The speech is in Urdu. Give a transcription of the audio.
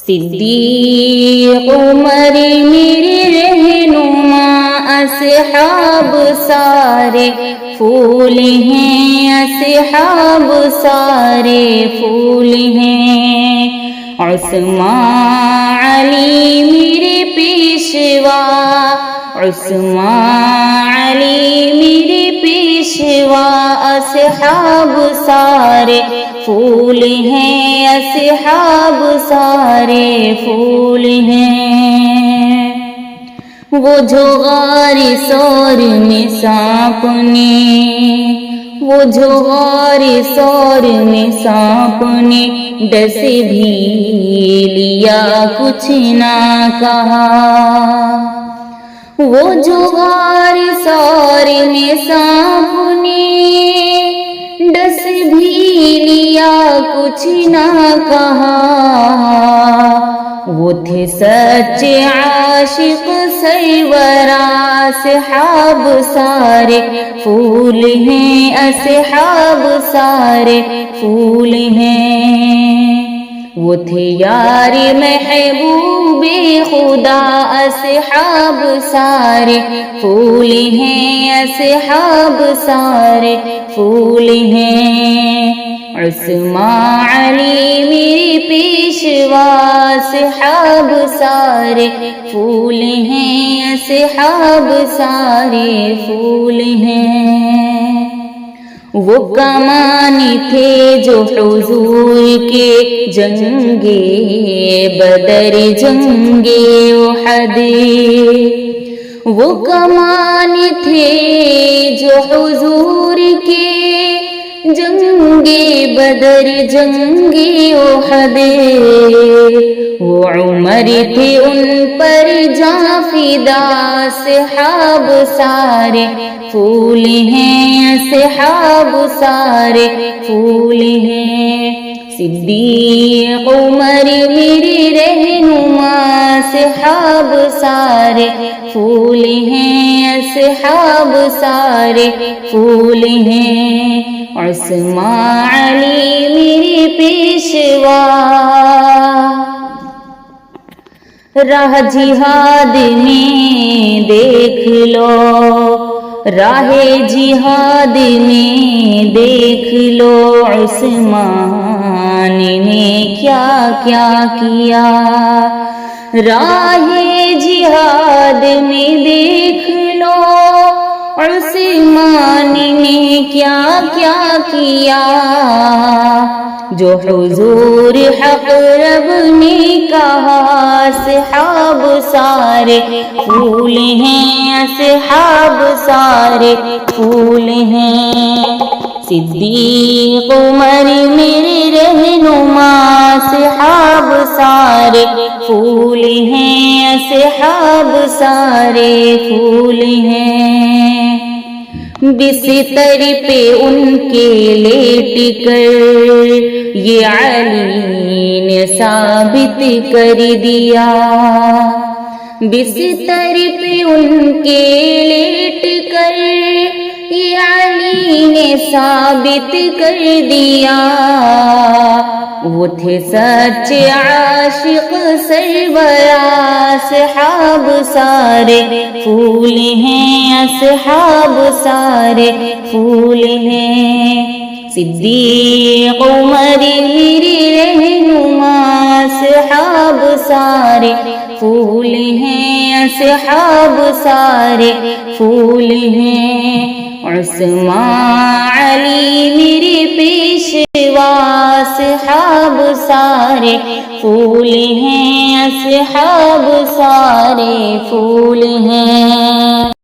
صدیق عمر میرے رہنما، اصحاب سارے پھول ہیں، اصحاب سارے پھول ہیں۔ عثمان علی میرے پیشوا، عثمان علی میرے پیشوا، اصحاب سارے پھول ہیں، اصحاب سارے پھول ہیں۔ وہ جو غار ثور میں سانپ نے، وہ جو غار ثور میں سانپ نے ڈس بھی لیا کچھ نہ کہا۔ وہ جو غار ثور میں سانپ نے ڈس بھی لیا کچھ نہ کہا۔ وہ تھے سچے عاشق سرورا، اصحاب سارے پھول ہیں، اصحاب سارے پھول ہیں۔ وہ تھے یار محبوب خدا، اصحاب سارے پھول ہیں، اصحاب سارے پھول ہیں۔ عثمان علی میرے پیشوا، اصحاب سارے پھول ہیں، اصحاب سارے پھول ہیں۔ وہ کمان تھے جو حضور کے جنگے بدر جنگے احد، وہ کمان تھے جو حضور کے جنگے بدر جنگے احد۔ وہ عمر تھے ان پر جاں فدا، اصحاب سارے پھول ہیں، اصحاب سارے پھول ہیں۔ صدیق عمر میرے رہنما، اصحاب سارے پھول ہیں، اصحاب سارے پھول ہیں۔ عثمان علی میرے پیشوا، راہ جہاد میں دیکھ لو، راہ جہاد میں دیکھ لو، عثمان نے کیا کیا کیا۔ راہ جہاد میں دیکھ لو، عثمان نے کیا کیا کیا۔ جو حضور حق رب نے کہا، اصحاب سارے پھول ہیں، اصحاب سارے پھول ہیں۔ صدیق عمر میرے رہنما، اصحاب سارے پھول ہیں، اصحاب سارے پھول ہیں۔ بستر پہ ان کے لیٹ کر یہ علی نے ثابت کر دیا، بستر پہ ان کے لیٹ کر یہ علی نے ثابت کر دیا۔ وہ تھے سچے عاشق سرورا، اصحاب سارے پھول ہیں، اصحاب سارے پھول ہیں۔ صدیق عمر میرے رہنما، اصحاب سارے پھول ہیں، اصحاب سارے پھول ہیں۔ عثمان علی میرے پیشوا، اصحاب سارے پھول ہیں، اصحاب سارے پھول ہیں۔